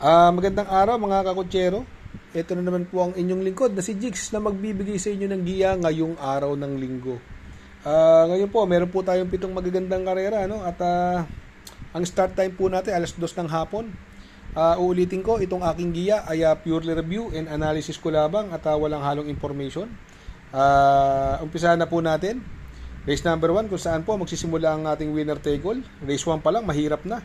Magandang araw mga kakutsero. Ito na naman po ang inyong lingkod na si Jigs na magbibigay sa inyo ng giya ngayong araw ng linggo. Ngayon po, meron po tayong 7 magagandang karera, no? At ang start time po natin alas 2 ng hapon. Uulitin ko, itong aking giya ay purely review and analysis ko labang at walang halong information. Umpisahan na po natin. Race number 1 kung saan po magsisimula ang ating winner take all. Race 1 pa lang, mahirap na.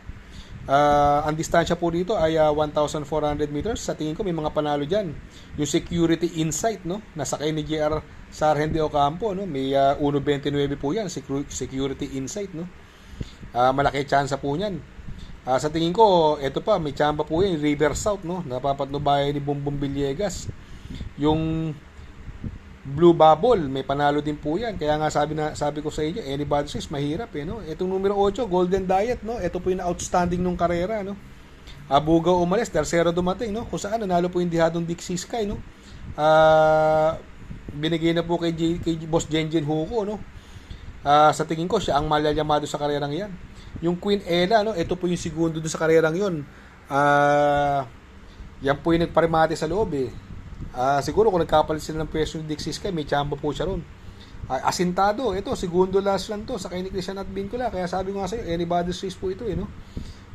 Ang distansya po dito ay 1,400 meters. Sa tingin ko may mga panalo dyan. Yung Security Insight, no? Nasakay ni JR Sargent de Ocampo, no? May 1.29 po yan, Security Insight, no? Malaki tsansa po niyan. Sa tingin ko, ito pa, may tsamba po yan, River South, no? Napapatnubayan ni Bumbong Villegas. Yung Blue Bubble, may panalo din po yan. Kaya nga sabi ko sa inyo, anybody says mahirap no. Itong numero 8, Golden Diet, no. Ito po yung outstanding nung karera, no. Abugaw umalis, tercero dumating, no. Kung saan nanalo po yung dihadong Dixie Sky, no. Binigay na po kay Boss Jenjen Huko, no. Sa tingin ko siya ang malalyamado sa karerang yan. Yung Queen Ella, no. Ito po yung segundo dun sa karerang yon. Yan po yung nagparimate sa loob siguro kung nagkapalit sila ng presyo ni Dixie Sky, may chamba po siya ron. Asintado, ito, segundo last lang to sa kay ni Christian at Vincula. Kaya sabi ko nga sa'yo, anybody's race po ito no?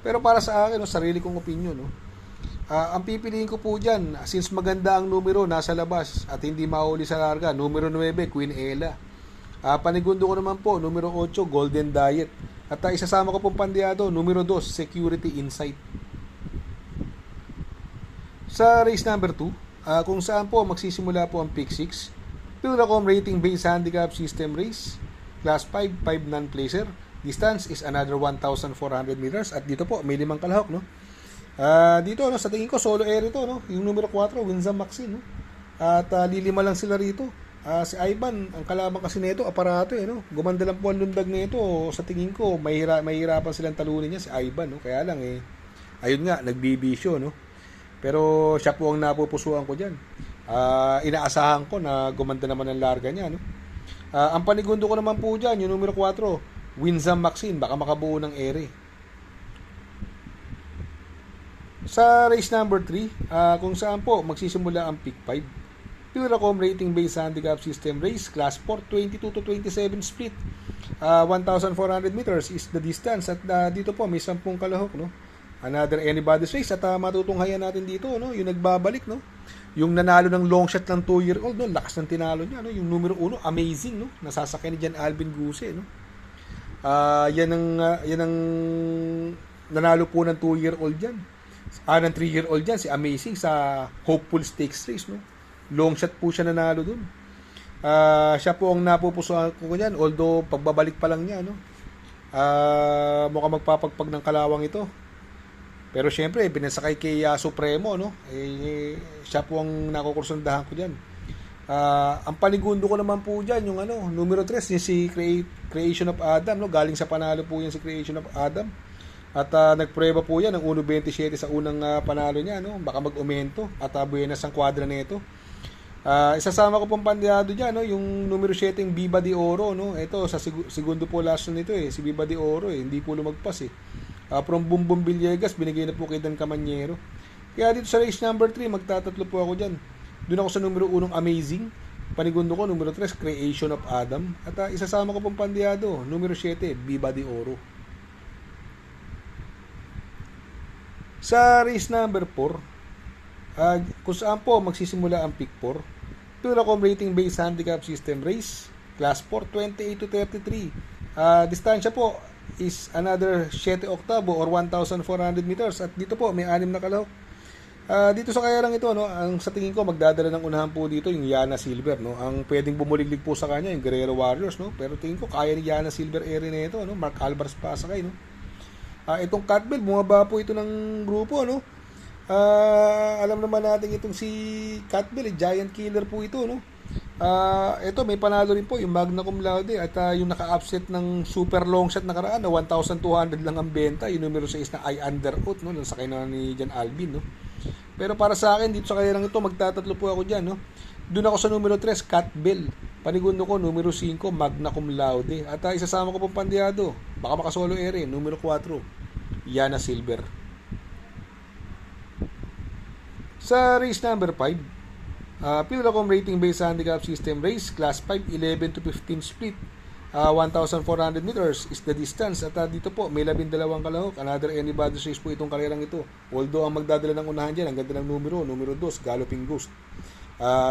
Pero para sa akin, no, sarili kong opinion, no? Ang pipiliin ko po dyan, since maganda ang numero nasa labas at hindi mauli sa larga, numero 9, Queen Ella. Panigundo ko naman po, numero 8, Golden Diet. At isasama ko pong pandiado, numero 2, Security Insight. Sa race number 2, kung saan po magsisimula po ang pick 6, Pilracom rating based handicap system race, class 5 non-placer, distance is another 1,400 meters at dito po may 5 kalahok, no. Dito no, sa tingin ko solo air ito, no, yung numero 4 Windsor Maxine, no. At lilima lang sila rito. Si Ivan, ang kalaban kasi nito aparato no. Gumanda lang po ang lundag nito. Sa tingin ko mahirapan silang talunin niya si Ivan, no. Kaya lang ayun nga nagbibisyo, no. Pero siya po ang napupusuan ko dyan. Inaasahan ko na gumanda naman ang larga niya, no? Ang panigundo ko naman po dyan, yung numero 4, Windsor Maxine, baka makabuo ng ere. Sa race number 3, kung saan po magsisimula ang pick 5, Pilracom rating based handicap system race, class 4, 22 to 27 split. 1,400 meters is the distance at dito po may 10 kalahok, no? Another anybody's race at matutunghayan natin dito, no, yung nagbabalik, no, yung nanalo ng long shot ng 2-year-old, no, lakas ng tinalo niya, no, yung numero 1, amazing, no, nasasakay ni Jan Alvin Guse, no. Yan ang nanalo po ng 2-year-old diyan. Ng 3-year-old diyan si Amazing sa Hopeful Stakes race, no. Long shot po siya nanalo dun. Siya po ang napupusuan ko diyan, although pagbabalik pa lang niya, no. Mukhang magpapagpag ng kalawang ito. Pero syempre, pinasakay kay Supremo, no? Siya po ang nakukursundahan ko diyan. Ang panigundo ko naman po diyan, yung numero 3, yung si Creation of Adam, no? Galing sa panalo po yan si Creation of Adam. At nagprueba po yan ng 1.27 sa unang panalo niya, no? Baka mag-umento at buenas ang kwadra nito. Isasama ko pong pandiado diyan, no? Yung numero 7, yung Viva de Oro, no? Ito sa segundo po last nito si Viva de Oro hindi po lumagpas from Bumbong Villegas, binigay na po kay Dan Camanyero. Kaya dito sa race number 3, magtatatlo po ako dyan. Doon ako sa numero 1, Amazing. Panigundo ko, numero 3, Creation of Adam. At isasama ko pong pandiado, numero 7, Viva de Oro. Sa race number 4, kung saan po magsisimula ang pick 4, Pilracom rating based handicap system race, class 4, 28 to 33. Distansya po is another 7 oktabo or 1,400 meters at dito po may 6 na kalahok. Dito sa karerang ito, no, ang sa tingin ko magdadala ng unahan po dito yung Yana Silver, no. Ang pwedeng bumuliglig po sa kanya yung Guerrero Warriors, no. Pero tingin ko kaya ni Yana Silver area na ito, no. Mark Alvarez pa sakay, no. Itong Catbell, bumaba po ito ng grupo, no. Alam naman natin itong si Catbell, giant killer po ito, no. Ito may panalo rin po yung magna cum laude at yung naka-upset ng super long shot nakaraan na 1,200 lang ang benta, yung numero 6 na I under oath, no, nang sakay na ni Jan Alvin, no. Pero para sa akin dito sa karerang ito magtatatlo po ako diyan, no. Doon ako sa numero 3, Catbell. Panigundo ko numero 5, magna cum laude. At isasama ko pong pandiado, baka makasolo ere, numero 4, Yana Silver. Sa race number 5, Pilracom rating based handicap system race, class 5, 11 to 15 split. 1,400 meters is the distance. At dito po, may 12 kalahok. Another anybody's race po itong karerang ito. Although ang magdadala ng unahan dyan, ang ganda ng numero 2, Galloping Ghost.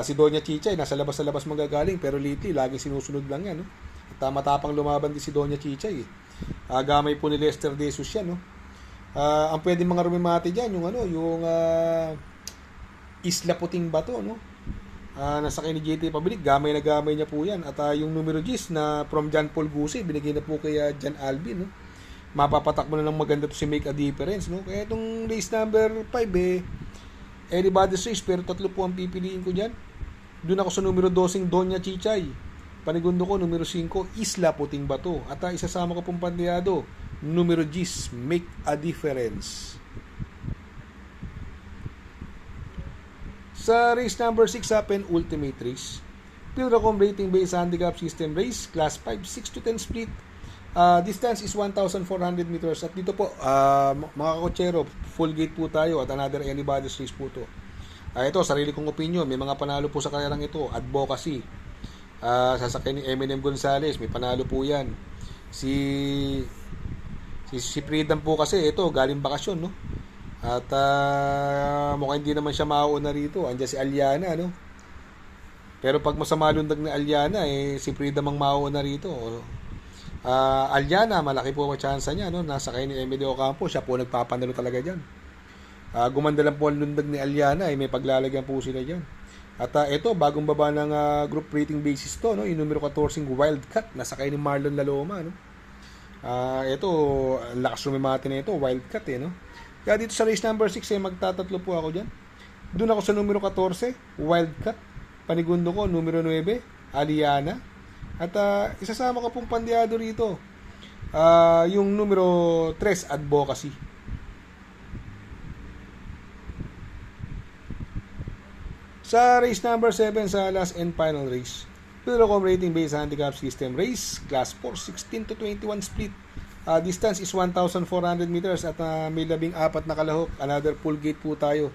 Si Doña Chichay, nasa labas magagaling, pero lately, laging sinusunod lang yan. No? At matapang lumaban din si Doña Chichay. Gamay po ni Lester De Jesus yan. No? Ang pwedeng mga rumimati dyan, yung Isla Puting Bato, no? Nasakay ni JT Pabilik, gamay na gamay niya po yan. At yung numero 10 na from John Paul Gusi, binigay na po kay John Alvin. No? Mapapatak mo na ng maganda to si Make a Difference. No? Kaya itong race number 5, anybody's race, pero 3 po ang pipiliin ko dyan. Doon ako sa numero 12, Doña Chichay. Panigundo ko, numero 5, Isla Puting Bato. At isasama ko pong pandiyado, numero 10, Make a Difference. Sa race number 6 ultimate race, Pilracom rating based handicap system race, class 5, 6 to 10 split. Distance is 1,400 meters. At dito po, mga kakotsero, full gate po tayo at another anybody's race po to. Ito, sarili kong opinion, may mga panalo po sa karerang ito. Advocacy, sasakay ni Eminem Gonzalez, may panalo po yan. Si Freedom po kasi, ito, galing bakasyon, no? At mukhang hindi naman siya mauuna rito. Andiyan si Aliana, no? Pero pag masama lundag na Aliana, si Freedom ang mauuna rito. Aliana, malaki po ang tsansa niya, no? Nasa kay ni Emily Ocampo, siya po nagpapanalo talaga dyan. Gumanda lang po ang lundag ni Aliana, may paglalagyan po sila dyan. At ito, bagong baba ng group rating basis to, no? Yung numero 14, Wildcat, nasa kay ni Marlon Laloma, no? Ito, lakas rumimati na ito, Wildcat, no? Kaya dito sa race number 6, magtatatlo po ako dyan. Doon ako sa numero 14, Wildcat. Panigundo ko, numero 9, Aliana. At isasama ko pong pandiyado rito, yung numero 3, Advocacy. Sa race number 7, sa last and final race, Pilracom rating based handicap system race, class 4, 16 to 21 split. Distance is 1,400 meters at may 14 na kalahok. Another full gate po tayo.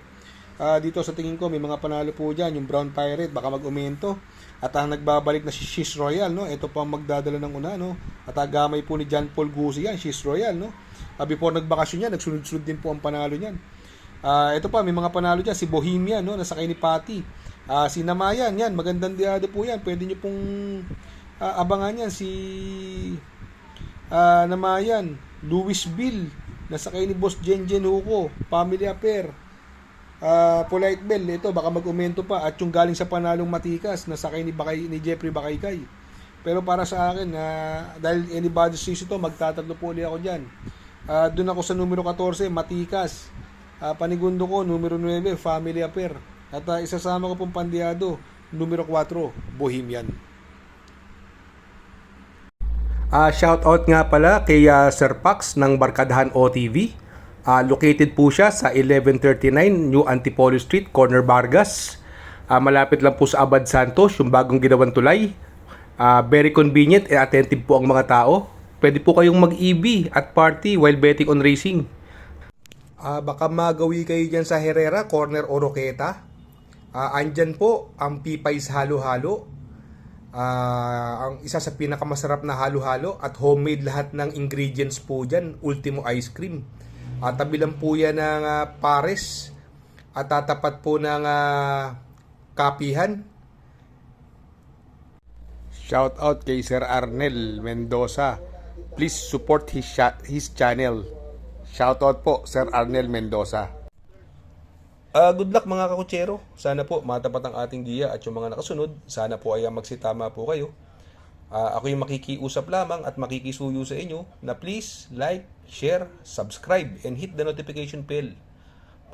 Dito sa tingin ko may mga panalo po dyan. Yung Brown Pirate baka mag-umento. At ang nagbabalik na si She's Royal, no? Ito pa ang magdadala ng una, no? At gamay po ni John Paul Gusi yan, She's Royal, no? Before nagbakasyon yan, nagsunod-sunod din po ang panalo niyan. Ito pa, may mga panalo dyan. Si Bohemian, no? Nasakay ni Patty. Si Namayan, yan. Magandang diado po yan. Pwede nyo pong abangan yan. Si Namayan, Louisville, nasakay ni Boss Jenjen Huko, Family Affair, Polite Bell, ito baka mag-umento pa. At yung galing sa panalong Matikas, nasakay ni Jeffrey Bakaykay. Pero para sa akin, dahil anybody's race ito, magtatatlo po ulit ako dyan. Doon ako sa numero 14, Matikas. Panigundo ko, numero 9, Family Affair. At isasama ko pong pandiyado, numero 4, Bohemian. Shoutout nga pala kay Sir Pax ng Barkadahan OTV. Located po siya sa 1139 New Antipolo Street, Corner Vargas. Malapit lang po sa Abad Santos, yung bagong ginawang tulay. Very convenient and attentive po ang mga tao. Pwede po kayong mag-EB at party while betting on racing. Baka magawi kayo dyan sa Herrera, Corner Oroqueta. Andyan po ang Pipay's Halo-Halo. Ang isa sa pinakamasarap na halo-halo at homemade lahat ng ingredients po dyan, Ultimo Ice Cream. Tabi lang po yan ng Pares at tatapat po ng Kapihan. Shout out kay Sir Arnel Mendoza. Please support his channel. Shout out po Sir Arnel Mendoza. Good luck mga kakutsero. Sana po matapat ang ating giya at yung mga nakasunod, sana po ay magsitama po kayo. Ako yung makikiusap lamang at makikisuyo sa inyo na please like, share, subscribe, and hit the notification bell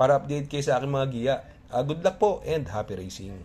para update kayo sa aking mga giya. Good luck po and happy racing!